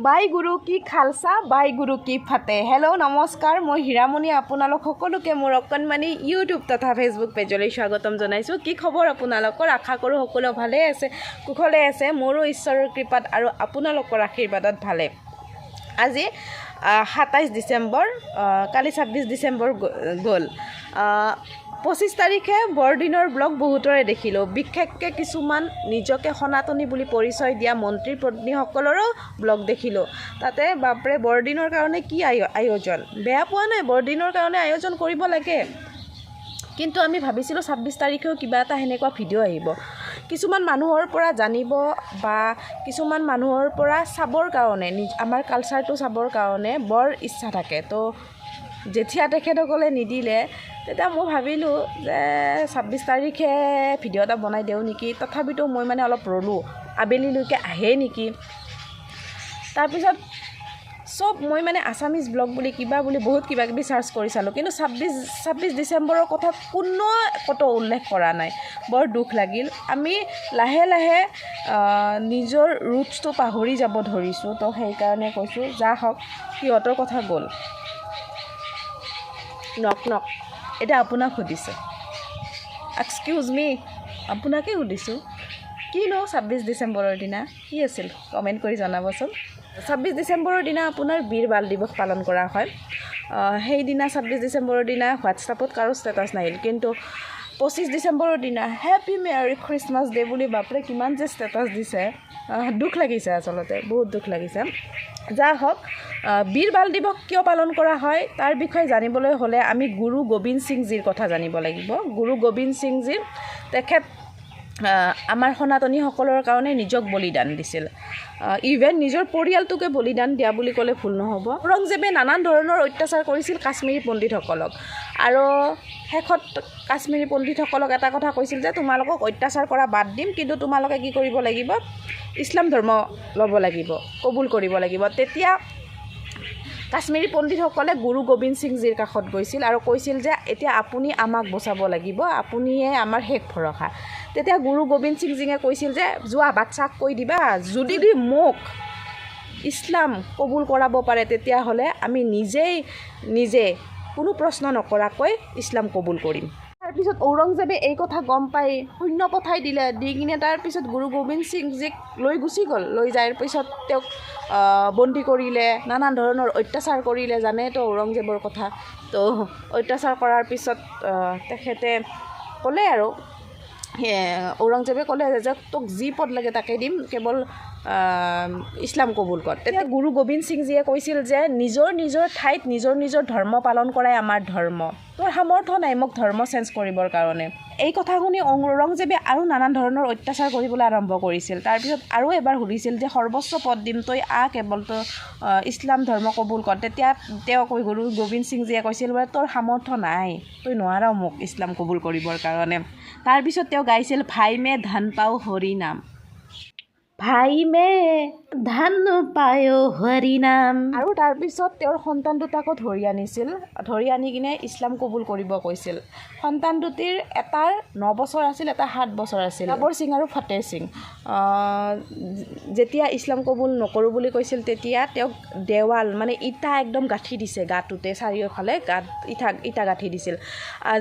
বাই গুৰু কি খালসা বাই গুৰু কি ফাতে। হেল্ল' নমস্কাৰ, মই হীৰামণি আপোনালোক সকলোকে মোৰ অকণমানি ইউটিউব তথা ফেচবুক পেজলৈ স্বাগতম জনাইছোঁ। কি খবৰ আপোনালোকৰ? আশা কৰোঁ সকলো ভালেই আছে, কুশলে আছে। মোৰো ঈশ্বৰৰ কৃপাত আৰু আপোনালোকৰ আশীৰ্বাদত ভালে। আজি 27 ডিচেম্বৰ, কালি 26 ডিচেম্বৰ গ'ল। 25 তাৰিখে বৰদিনৰ ব্লগ বহুতৰে দেখিলোঁ, বিশেষকৈ কিছুমান নিজকে সনাতনী বুলি পৰিচয় দিয়া মন্ত্ৰী পত্নীসকলৰো ব্লগ দেখিলোঁ। তাতে বাপৰে বৰদিনৰ কাৰণে কি আয়োজন! বেয়া পোৱা নাই, বৰদিনৰ কাৰণে আয়োজন কৰিব লাগে, কিন্তু আমি ভাবিছিলোঁ 26 তাৰিখেও কিবা এটা সেনেকুৱা ভিডিঅ' আহিব, কিছুমান মানুহৰ পৰা জানিব বা কিছুমান মানুহৰ পৰা চাবৰ কাৰণে, আমাৰ কালচাৰটো চাবৰ কাৰণে বৰ ইচ্ছা থাকে। তো যেতিয়া তেখেতসকলে নিদিলে, তেতিয়া মই ভাবিলোঁ যে 26 তাৰিখে ভিডিঅ' এটা বনাই দিওঁ নেকি। তথাপিতো মই মানে অলপ ৰ'লোঁ, আবেলিলৈকে আহে নেকি। তাৰপিছত চব মই মানে আছামিজ ব্লগ বুলি কিবা বুলি বহুত কিবাকিবি চাৰ্চ কৰি চালোঁ, কিন্তু 26 ডিচেম্বৰৰ কথা কোনো ক'তো উল্লেখ কৰা নাই। বৰ দুখ লাগিল। আমি লাহে লাহে নিজৰ ৰুটছটো পাহৰি যাব ধৰিছোঁ। তো সেইকাৰণে কৈছোঁ, যা হওক, সিহঁতৰ কথা গ'ল। নক এতিয়া আপোনাক সুধিছোঁ, এক্সকিউজ মি, আপোনাকে সুধিছোঁ, কিনো 26 ডিচেম্বৰৰ দিনা কি আছিল? কমেণ্ট কৰি জনাবচোন। 26 ডিচেম্বৰৰ দিনা আপোনাৰ বীৰ বাল দিৱস পালন কৰা হয়। সেইদিনা 26 ডিচেম্বৰৰ দিনা হোৱাটছআপত কাৰো ষ্টেটাছ নাহিল, কিন্তু 25 ডিচেম্বৰৰ দিনা হেপী মেৰী খ্ৰীষ্টমাছ ডে বুলি বাপৰে কিমান যে ষ্টেটাছ দিছে। দুখ লাগিছে, আচলতে বহুত দুখ লাগিছে। যা হওক, বীৰ বাল দিৱস কিয় পালন কৰা হয় তাৰ বিষয়ে জানিবলৈ হ'লে আমি গুৰু গোবিন্দ সিংজীৰ কথা জানিব লাগিব। গুৰু গোবিন্দ সিংজী, তেখেত আমাৰ সনাতনীসকলৰ কাৰণে নিজক বলিদান দিছিল। ইভেন নিজৰ পৰিয়ালটোকে বলিদান দিয়া বুলি ক'লে ভুল নহ'ব। ঔৰংজেবে নানান ধৰণৰ অত্যাচাৰ কৰিছিল কাশ্মীৰী পণ্ডিতসকলক, আৰু শেষত কাশ্মীৰী পণ্ডিতসকলক এটা কথা কৈছিল যে তোমালোকক অত্যাচাৰ কৰা বাদ দিম, কিন্তু তোমালোকে কি কৰিব লাগিব? ইছলাম ধৰ্ম ল'ব লাগিব, কবুল কৰিব লাগিব। তেতিয়া কাশ্মীৰী পণ্ডিতসকলে গুৰু গোবিন্দ সিংজীৰ কাষত গৈছিল আৰু কৈছিল যে এতিয়া আপুনি আমাক বচাব লাগিব, আপুনিয়ে আমাৰ শেষ ভৰসা। তেতিয়া গুৰু গোবিন্দ সিংজীয়ে কৈছিল যে যোৱা বাচ্চাক কৈ দিবা, যদি মোক ইছলাম কবুল কৰাব পাৰে তেতিয়াহ'লে আমি নিজে কোনো প্ৰশ্ন নকৰাকৈ ইছলাম কবুল কৰিম। তাৰপিছত ঔৰংজেবে এই কথা গম পাই সৈন্য পঠাই দিলে, দি কিনে তাৰপিছত গুৰু গোবিন্দ সিংজীক লৈ গুচি গ'ল। লৈ যাৰ পিছত তেওঁক বন্দী কৰিলে, নানান ধৰণৰ অত্যাচাৰ কৰিলে, জানেতো ঔৰংজেবৰ কথা। তো অত্যাচাৰ কৰাৰ পিছত তেখেতে ক'লে, আৰু ঔৰংজেবে ক'লে যে তোক যি পদ লাগে তাকে দিম, কেৱল ইছলাম কবুল কৰ। তেতিয়া গুৰু গোবিন্দ সিংজীয়ে কৈছিল যে নিজৰ ঠাইত নিজৰ ধৰ্ম পালন কৰাই আমাৰ ধৰ্ম, তোৰ সামৰ্থ্য নাই মোক ধৰ্ম চেঞ্জ কৰিবৰ কাৰণে। এই কথা শুনি ঔৰংজেবে আৰু নানান ধৰণৰ অত্যাচাৰ কৰিবলৈ আৰম্ভ কৰিছিল। তাৰপিছত আৰু এবাৰ সুধিছিল যে সৰ্বোচ্চ পদ দিম, তই কেৱল তই ইছলাম ধৰ্ম কবুল কৰ। তেতিয়া গুৰু গোবিন্দ সিংজীয়ে কৈছিল বোলে তোৰ সামৰ্থ্য নাই, তই নোৱাৰা মোক ইছলাম কবুল কৰিবৰ কাৰণে। তাৰপিছত তেওঁ গাইছিল ভাই মে ধন পাও হৰি নাম, ভাই মে ধন পায়ো হৰি নাম। আৰু তাৰপিছত তেওঁৰ সন্তান দুটাকো ধৰি আনিছিল, ধৰি আনি কিনে ইছলাম কবুল কৰিব কৈছিল। সন্তান দুটিৰ এটাৰ 9 বছৰ আছিল, এটা 7 বছৰ আছিল, জোৰাবৰ সিং আৰু ফতেহ সিং। যেতিয়া ইছলাম কবুল নকৰোঁ বুলি কৈছিল, তেতিয়া তেওঁক দেৱাল মানে ইটা একদম গাঁঠি দিছে, গাটোতে চাৰিওফালে ইটা গাঁঠি দিছিল।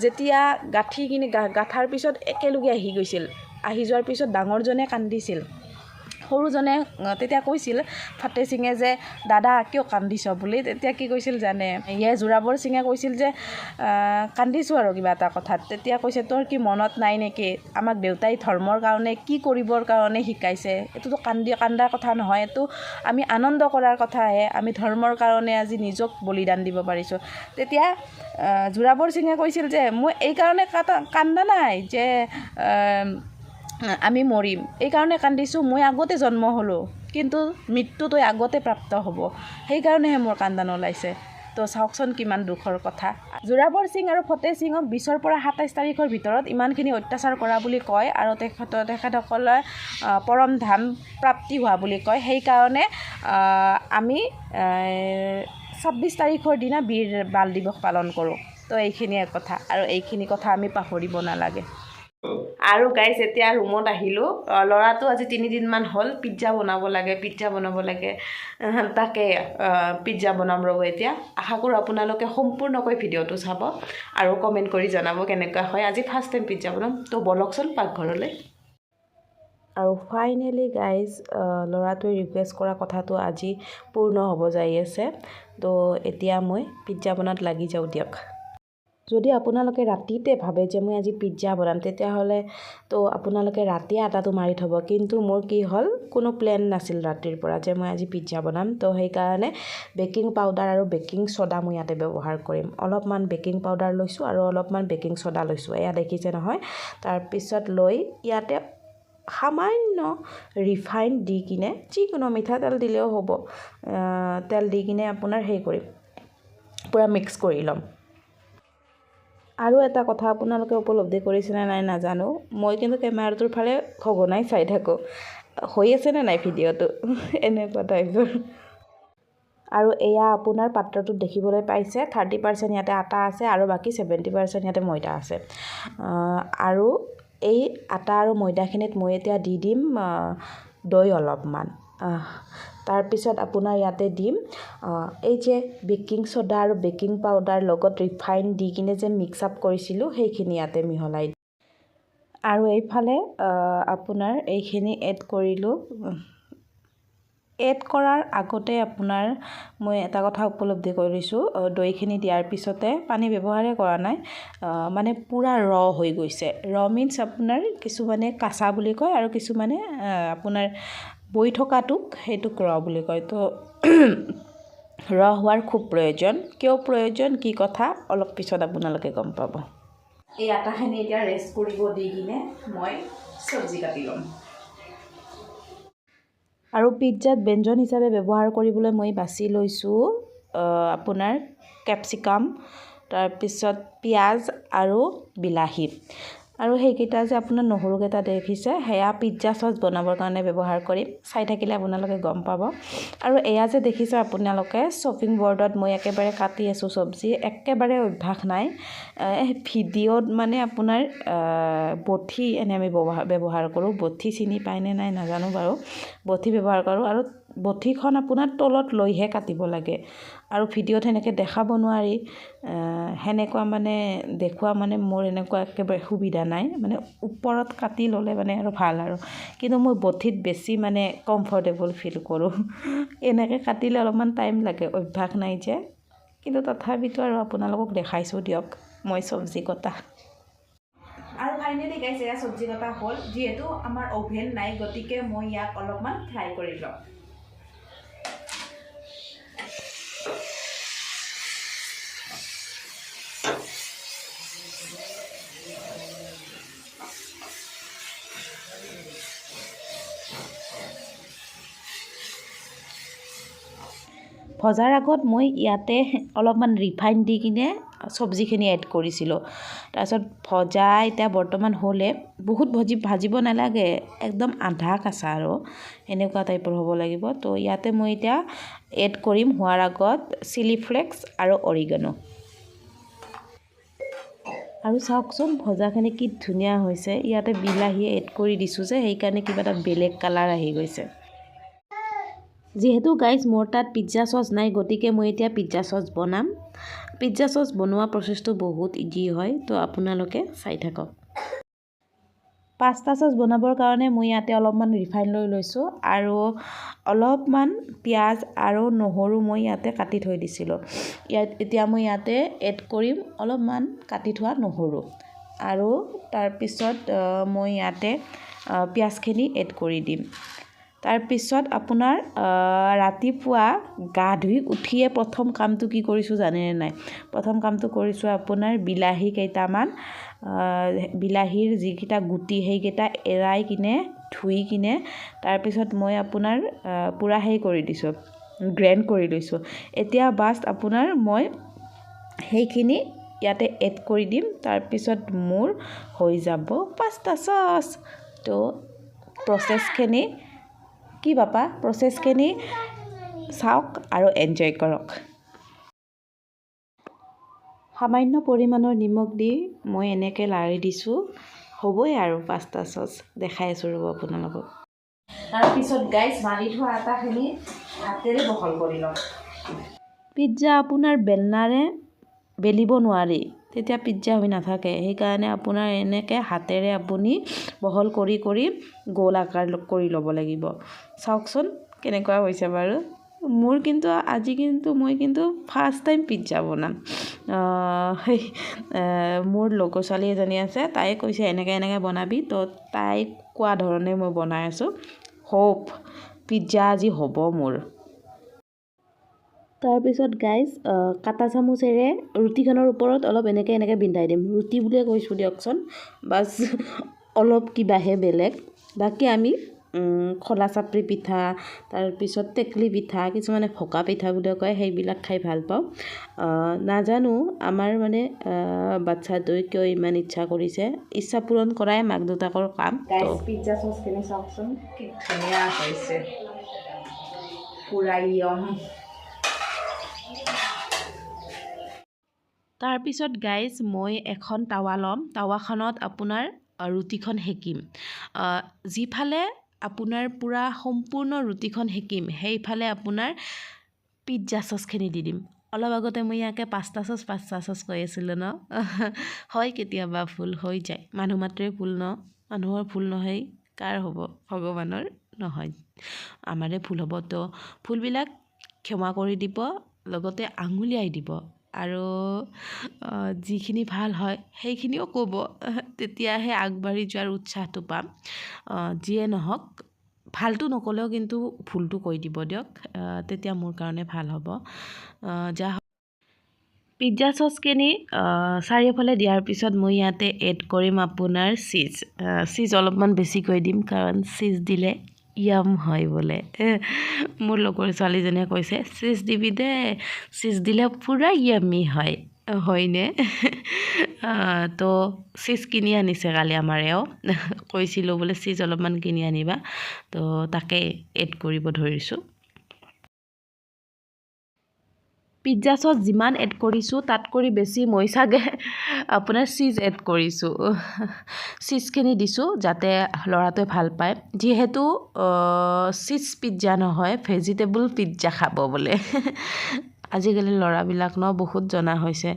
যেতিয়া গাঁঠি কিনে গাঁঠাৰ পিছত একেলগে আহি গৈছিল, আহি যোৱাৰ পিছত ডাঙৰজনে কান্দিছিল, সৰুজনে তেতিয়া কৈছিল ফতেহ সিঙে যে দাদা কিয় কান্দিছ বুলি। তেতিয়া কি কৈছিল জানে? জোৰাবৰ সিঙে কৈছিল যে কান্দিছোঁ আৰু কিবা এটা কথাত। তেতিয়া কৈছে তোৰ কি মনত নাই নেকি, আমাক দেউতাই ধৰ্মৰ কাৰণে কি কৰিবৰ কাৰণে শিকাইছে? এইটোতো কান্দাৰ কথা নহয়, এইটো আমি আনন্দ কৰাৰ কথাহে, আমি ধৰ্মৰ কাৰণে আজি নিজক বলিদান দিব পাৰিছোঁ। তেতিয়া জোৰাবৰ সিঙে কৈছিল যে মই এইকাৰণে কান্দা নাই যে আমি মৰিম, এইকাৰণে কান্দিছোঁ মই আগতে জন্ম হ'লোঁ, কিন্তু মৃত্যুটো আগতে প্ৰাপ্ত হ'ব, সেইকাৰণেহে মোৰ কান্দা নোলাইছে। তো চাওকচোন কিমান দুখৰ কথা। জোৰাবৰ সিং আৰু ফতেহ সিঙক 20ৰ পৰা 27 তাৰিখৰ ভিতৰত ইমানখিনি অত্যাচাৰ কৰা বুলি কয়, আৰু তেখেতসকলে পৰম ধাম প্ৰাপ্তি হোৱা বুলি কয়। সেইকাৰণে আমি 26 তাৰিখৰ দিনা বীৰ বাল দিৱস পালন কৰোঁ। তো এইখিনিয়ে কথা, আৰু এইখিনি কথা আমি পাহৰিব নালাগে। আৰু গাইজ এতিয়া ৰুমত আহিলোঁ ল'ৰাটো আজি 3 দিনমান হ'ল পিজ্জা বনাব লাগে তাকে পিজ্জা বনাম ৰ'ব এতিয়া আশা কৰোঁ আপোনালোকে সম্পূৰ্ণকৈ ভিডিঅ'টো চাব আৰু কমেণ্ট কৰি জনাব কেনেকুৱা হয় আজি ফাৰ্ষ্ট টাইম পিজ্জা বনাম তো বলকচোন পাকঘৰলৈ আৰু ফাইনেলি গাইজ ল'ৰাটোৱে ৰিকুৱেষ্ট কৰা কথাটো আজি পূৰ্ণ হ'ব যাই আছে তো এতিয়া মই পিজ্জা বনাত লাগি যাওঁ দিয়ক যদি আপোনালোকে ৰাতিতে ভাবে যে মই আজি পিজ্জা বনাম তেতিয়াহ'লে তো আপোনালোকে ৰাতি আটাটো মাৰি থ'ব কিন্তু মোৰ কি হ'ল কোনো প্লেন নাছিল ৰাতিৰ পৰা যে মই আজি পিজ্জা বনাম তো সেইকাৰণে বেকিং পাউডাৰ আৰু বেকিং ছ'ডা মই ইয়াতে ব্যৱহাৰ কৰিম অলপমান বেকিং পাউডাৰ লৈছোঁ আৰু অলপমান বেকিং ছ'ডা লৈছোঁ এয়া দেখিছে নহয় তাৰপিছত লৈ ইয়াতে সামান্য ৰিফাইন দি কিনে যিকোনো মিঠাতেল দিলেও হ'ব তেল দি কিনে আপোনাৰ হেৰি কৰিম পূৰা মিক্স কৰি ল'ম আৰু এটা কথা আপোনালোকে উপলব্ধি কৰিছেনে নাই নাজানো মই কিন্তু কেমেৰাটোৰ ফালে সঘনাই চাই থাকোঁ হৈ আছেনে নাই ভিডিঅ'টো এনেকুৱা টাইপৰ আৰু এয়া আপোনাৰ পাত্ৰটোত দেখিবলৈ পাইছে 30% ইয়াতে আটা আছে আৰু বাকী 70% ইয়াতে ময়দা আছে আৰু এই আটা আৰু ময়দাখিনিত মই এতিয়া দি দিম দৈ অলপমান তাৰপিছত আপোনাৰ ইয়াতে দিম এই যে বেকিং ছ'ডা আৰু বেকিং পাউডাৰ লগত ৰিফাইন দি কিনে যে মিক্স আপ কৰিছিলোঁ সেইখিনি ইয়াতে মিহলাই আৰু এইফালে আপোনাৰ এইখিনি এড কৰিলোঁ এড কৰাৰ আগতে আপোনাৰ মই এটা কথা উপলব্ধি কৰিছোঁ দৈখিনি দিয়াৰ পিছতে পানী ব্যৱহাৰে কৰা নাই মানে পূৰা হৈ গৈছে মিন্স আপোনাৰ কিছুমানে কাঁচা বুলি কয় আৰু কিছুমানে আপোনাৰ বৈ থকাটোক সেইটোক বুলি কয় তো হোৱাৰ খুব প্ৰয়োজন কিয় প্ৰয়োজন কি কথা অলপ পিছত আপোনালোকে গম পাব এই আটাখিনি এতিয়া ৰেষ্ট কৰিব দি কিনে মই চব্জি কাটি ল'ম আৰু পিজ্জাত ব্যঞ্জন হিচাপে ব্যৱহাৰ কৰিবলৈ মই বাছি লৈছোঁ আপোনাৰ কেপচিকাম তাৰপিছত পিঁয়াজ আৰু বিলাহী আৰু সেইকেইটা যে আপোনাৰ নহৰুকেইটা দেখিছে সেয়া পিজ্জা চচ বনাবৰ কাৰণে ব্যৱহাৰ কৰিম চাই থাকিলে আপোনালোকে গম পাব আৰু এয়া যে দেখিছে আপোনালোকে শ্বপিং বৰ্ডত মই একেবাৰে কাটি আছোঁ চব্জি একেবাৰে অভ্যাস নাই ভিডিঅ'ত মানে আপোনাৰ বঠি এনে আমি ব্যৱহাৰ কৰোঁ বঠি চিনি পায়নে নাই নাজানো বাৰু বঠি ব্যৱহাৰ কৰোঁ আৰু বঠিখন আপোনাৰ তলত লৈহে কাটিব লাগে আৰু ভিডিঅ'ত সেনেকৈ দেখাব নোৱাৰি সেনেকুৱা মানে দেখুওৱা মানে মোৰ এনেকুৱা একেবাৰে সুবিধা নাই মানে ওপৰত কাটি ল'লে মানে আৰু ভাল আৰু কিন্তু মই বঠিত বেছি মানে কমফৰ্টেবল ফিল কৰোঁ এনেকৈ কাটিলে অলপমান টাইম লাগে অভ্যাস নাই যে কিন্তু তথাপিতো আৰু আপোনালোকক দেখাইছোঁ দিয়ক মই চব্জি কটা আৰু ফাইনেলি গাইছ এয়া চব্জি কটা হ'ল যিহেতু আমাৰ অ'ভেন নাই গতিকে মই ইয়াক অলপমান ফ্ৰাই কৰি লওঁ ভজাৰ আগত মই ইয়াতে অলপমান ৰিফাইন দি কিনে চব্জিখিনি এড কৰিছিলোঁ তাৰপিছত ভজা এতিয়া বৰ্তমান হ'লে বহুত ভাজিব নালাগে একদম আধা কাঁচা আৰু এনেকুৱা টাইপৰ হ'ব লাগিব তো ইয়াতে মই এতিয়া এড কৰিম হোৱাৰ আগত চিলি ফ্লেক্স আৰু অৰিগেনো আৰু চাওকচোন ভজাখিনি কি ধুনীয়া হৈছে ইয়াতে বিলাহী এড কৰি দিছোঁ যে সেইকাৰণে কিবা এটা বেলেগ কালাৰ আহি গৈছে যিহেতু গাইজ মোৰ তাত পিজ্জা চচ নাই গতিকে মই এতিয়া পিজ্জা চচ বনাম পিজ্জা চচ বনোৱা প্ৰচেছটো বহুত ইজি হয় তো আপোনালোকে চাই থাকক পাস্তা চচ বনাবৰ কাৰণে মই ইয়াতে অলপমান ৰিফাইন লৈ লৈছোঁ আৰু অলপমান পিঁয়াজ আৰু নহৰু মই ইয়াতে কাটি থৈ দিছিলোঁ এতিয়া মই ইয়াতে এড কৰিম অলপমান কাটি থোৱা নহৰু আৰু তাৰপিছত মই ইয়াতে পিঁয়াজখিনি এড কৰি দিম তাৰপিছত আপোনাৰ ৰাতিপুৱা গা ধুই উঠিয়ে প্ৰথম কামটো কি কৰিছোঁ জানেনে নাই প্ৰথম কামটো কৰিছোঁ আপোনাৰ বিলাহী কেইটামান বিলাহীৰ যিকেইটা গুটি সেইকেইটা এৰাই কিনে ধুই কিনে তাৰপিছত মই আপোনাৰ পূৰা হেৰি কৰি দিছোঁ গ্ৰাইণ্ড কৰি লৈছোঁ এতিয়া বাছ আপোনাৰ মই সেইখিনি ইয়াতে এড কৰি দিম তাৰপিছত মোৰ হৈ যাব পাস্তা চচ তো প্ৰচেছখিনি কি বাপা প্ৰচেছখিনি চাওক আৰু এনজয় কৰক সামান্য পৰিমাণৰ নিমখ দি মই এনেকৈ লাৰি দিছোঁ হ'বই আৰু পাস্তা চচ দেখাই আছোঁ ৰ'ব আপোনালোকক তাৰপিছত গাইজ মাৰি থোৱা আটাখিনি হাতেৰে বহল কৰি লওঁ পিজ্জা আপোনাৰ বেলনাৰে বেলিব নোৱাৰি তেতিয়া পিজ্জা হৈ নাথাকে সেইকাৰণে আপোনাৰ এনেকৈ হাতেৰে আপুনি বহল কৰি কৰি গোল আকাৰ কৰি ল'ব লাগিব চাওকচোন কেনেকুৱা হৈছে বাৰু মোৰ কিন্তু আজি মই ফাৰ্ষ্ট টাইম পিজ্জা বনাম মোৰ লগৰ ছোৱালী এজনী আছে তাই কৈছে এনেকৈ বনাবি তো তাই কোৱা ধৰণে মই বনাই আছোঁ হোপ পিজ্জা আজি হ'ব মোৰ তাৰপিছত গাইজ কাটা চামুচেৰে ৰুটিখনৰ ওপৰত অলপ এনেকৈ বিন্ধাই দিম ৰুটি বুলিয়ে কৈছোঁ দিয়কচোন বাছ অলপ কিবাহে বেলেগ বাকী আমি খোলা চাপৰি পিঠা তাৰপিছত টেকলি পিঠা কিছুমানে ভকা পিঠা বুলি কয় সেইবিলাক খাই ভাল পাওঁ নাজানো আমাৰ মানে বাচ্ছাটোৱে কিয় ইমান ইচ্ছা কৰিছে ইচ্ছা পূৰণ কৰাই মাক দেউতাকৰ কাম পিজ্জা চচখিনি চাওকচোন কি ধুনীয়া হৈছে পুৰা য়ম তাৰপিছত গাইজ মই এখন টাৱা ল'ম টাৱাখনত আপোনাৰ ৰুটিখন সেকিম যিফালে আপোনাৰ পূৰা সম্পূৰ্ণ ৰুটিখন সেকিম সেইফালে আপোনাৰ পিজ্জা চচখিনি দি দিম অলপ আগতে মই ইয়াকে পাস্তা চচ কৈ আছিলোঁ ন হয় কেতিয়াবা ভুল হৈ যায় মানুহ মাত্ৰই ভুল ন মানুহৰ ভুল নহয় কাৰ হ'ব ভগৱানৰ নহয় আমাৰে ভুল হ'ব তো ভুলবিলাক ক্ষমা কৰি দিব লগতে আঙুলিয়াই দিব আৰু যিখিনি ভাল হয় সেইখিনিও ক'ব তেতিয়াহে আগবাঢ়ি যোৱাৰ উৎসাহটো পাম যিয়ে নহওক ভালটো নক'লেও কিন্তু ভুলটো কৈ দিব দিয়ক তেতিয়া মোৰ কাৰণে ভাল হ'ব যা পিজ্জা চচখিনি চাৰিওফালে দিয়াৰ পিছত মই ইয়াতে এড কৰিম আপোনাৰ চীজ অলপমান বেছিকৈ দিম কাৰণ চীজ দিলে য়াম হয় বোলে মোৰ লগৰ ছোৱালীজনীয়ে কৈছে চীজ দিবি দে চীজ দিলে পূৰা য়ামি হয় হয়নে তো চীজ কিনি আনিছে কালি আমাৰ এওঁ কৈছিলোঁ বোলে চীজ অলপমান কিনি আনিবা তো তাকে এড কৰিব ধৰিছোঁ পিজ্জা চচ যিমান এড কৰিছোঁ তাতকৈ বেছি মই চাগে আপোনাৰ চীজ এড কৰিছোঁ চীজখিনি দিছোঁ যাতে ল'ৰাটোৱে ভাল পায় যিহেতু চীজ পিজ্জা নহয় ভেজিটেবল পিজ্জা খাব বোলে আজিকালি ল'ৰাবিলাক ন বহুত জনা হৈছে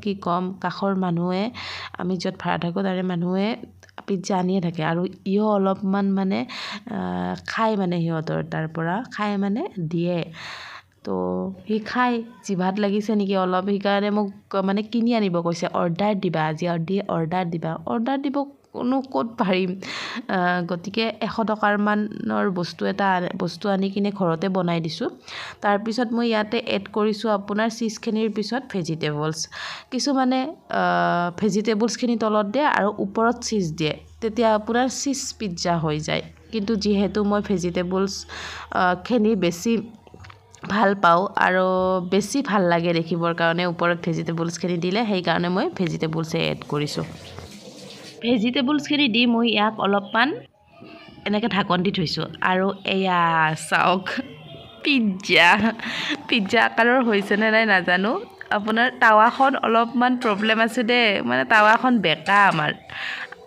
কি ক'ম কাষৰ মানুহে আমি য'ত ভাড়া থাকোঁ তাৰে মানুহে পিজ্জা আনিয়ে থাকে আৰু ইও অলপমান মানে খায় মানে সিহঁতৰ তাৰ পৰা খায় মানে দিয়ে তো সি খাই জিভাত লাগিছে নেকি অলপ সেইকাৰণে মোক মানে কিনি আনিব কৈছে অৰ্ডাৰ দিবা আজি অৰ্ডাৰ দিব কোনো ক'ত পাৰিম গতিকে 100 টকাৰ মানৰ বস্তু আনি কিনে ঘৰতে বনাই দিছোঁ তাৰপিছত মই ইয়াতে এড কৰিছোঁ আপোনাৰ চীজখিনিৰ পিছত ভেজিটেবলছ কিছুমানে ভেজিটেবলছখিনি তলত দিয়ে আৰু ওপৰত চীজ দিয়ে তেতিয়া আপোনাৰ চীজ পিজ্জা হৈ যায় কিন্তু যিহেতু মই ভেজিটেবলছ খিনি বেছি ভাল পাওঁ আৰু বেছি ভাল লাগে দেখিবৰ কাৰণে ওপৰত ভেজিটেবলছখিনি দিলে সেইকাৰণে মই ভেজিটেবলছে এড কৰিছোঁ ভেজিটেবলছখিনি দি মই ইয়াক অলপমান এনেকৈ ঢাকন দি থৈছোঁ আৰু এয়া চাওক পিজ্জা আকাৰৰ হৈছেনে নাই নাজানো আপোনাৰ টাৱাখন অলপমান প্ৰব্লেম আছে দেই মানে টাৱাখন বেকা আমাৰ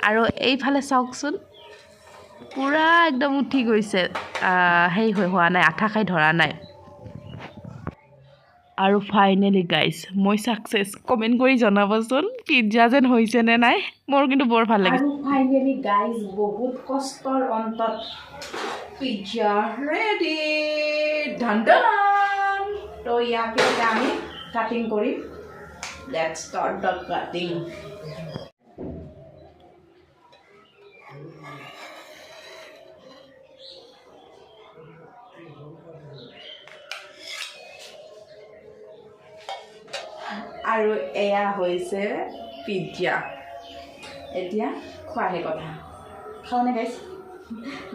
আৰু এইফালে চাওকচোন পূৰা একদম উঠি গৈছে সেই হোৱা নাই আঠা খাই ধৰা নাই আৰু ফাইনেলি গাইজ মই ছাকচেছ কমেণ্ট কৰি জনাবচোন পিজ্জা যেন হৈছে নে নাই মোৰ কিন্তু বৰ ভাল লাগিছে আৰু ফাইনেলি গাইজ বহুত কষ্টৰ অন্তত পিজ্জা ৰেডি ডান তো ইয়াকে আমি কাটিং কৰিম লেটছ ষ্টাৰ্ট দ্য কাটিং আৰু এয়া হৈছে পিজ্জা এতিয়া খোৱাহে কথা খাওঁনে গাইজ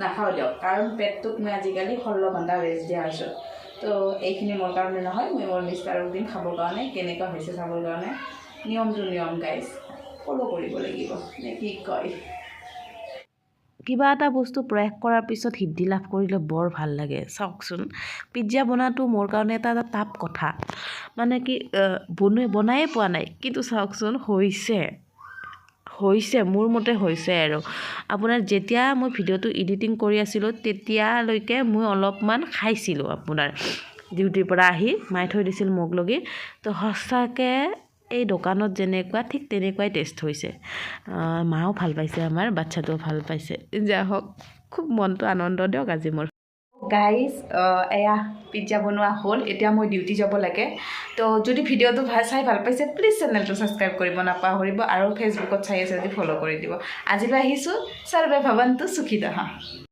নাখাওঁ দিয়ক কাৰণ পেটটোক মই আজিকালি 16 ঘণ্টা ৰেষ্ট দিয়া হৈছোঁ তো এইখিনি মোৰ কাৰণে নহয় মই মোৰ মিষ্টাৰক দিম খাবৰ কাৰণে কেনেকুৱা হৈছে চাবৰ কাৰণে নিয়ম গাইজ ফ'ল' কৰিব লাগিব নে কি কয় কিবা এটা বস্তু প্ৰয়াস কৰাৰ পিছত সিদ্ধি লাভ কৰিলে বৰ ভাল লাগে চাওকচোন পিজ্জা বনোৱাটো মোৰ কাৰণে এটা টাফ কথা মানে কি বনায়ে পোৱা নাই কিন্তু চাওকচোন হৈছে হৈছে মোৰ মতে হৈছে আৰু আপোনাৰ যেতিয়া মই ভিডিঅ'টো এডিটিং কৰি আছিলোঁ তেতিয়ালৈকে মই অলপমান খাইছিলোঁ আপোনাৰ ডিউটিৰ পৰা আহি মায়ে থৈ দিছিল মোক লগি তো সঁচাকৈ এই দোকানত যেনেকুৱা ঠিক তেনেকুৱাই টেষ্ট হৈছে মাও ভাল পাইছে আমাৰ বাচ্ছাটোও ভাল পাইছে যা হওক খুব মনটো আনন্দ দিয়ক আজি মোৰ গাইজ এয়া পিজ্জা বনোৱা হ'ল এতিয়া মই ডিউটি যাব লাগে তো যদি ভিডিঅ'টো চাই ভাল পাইছে প্লিজ চেনেলটো ছাবস্ক্ৰাইব কৰিব নাপাহৰিব আৰু ফেচবুকত চাই আছে যদি ফ'ল' কৰি দিব আজিলৈ আহিছোঁ সৰ্বে ভৱন্তু সুখী ৰহা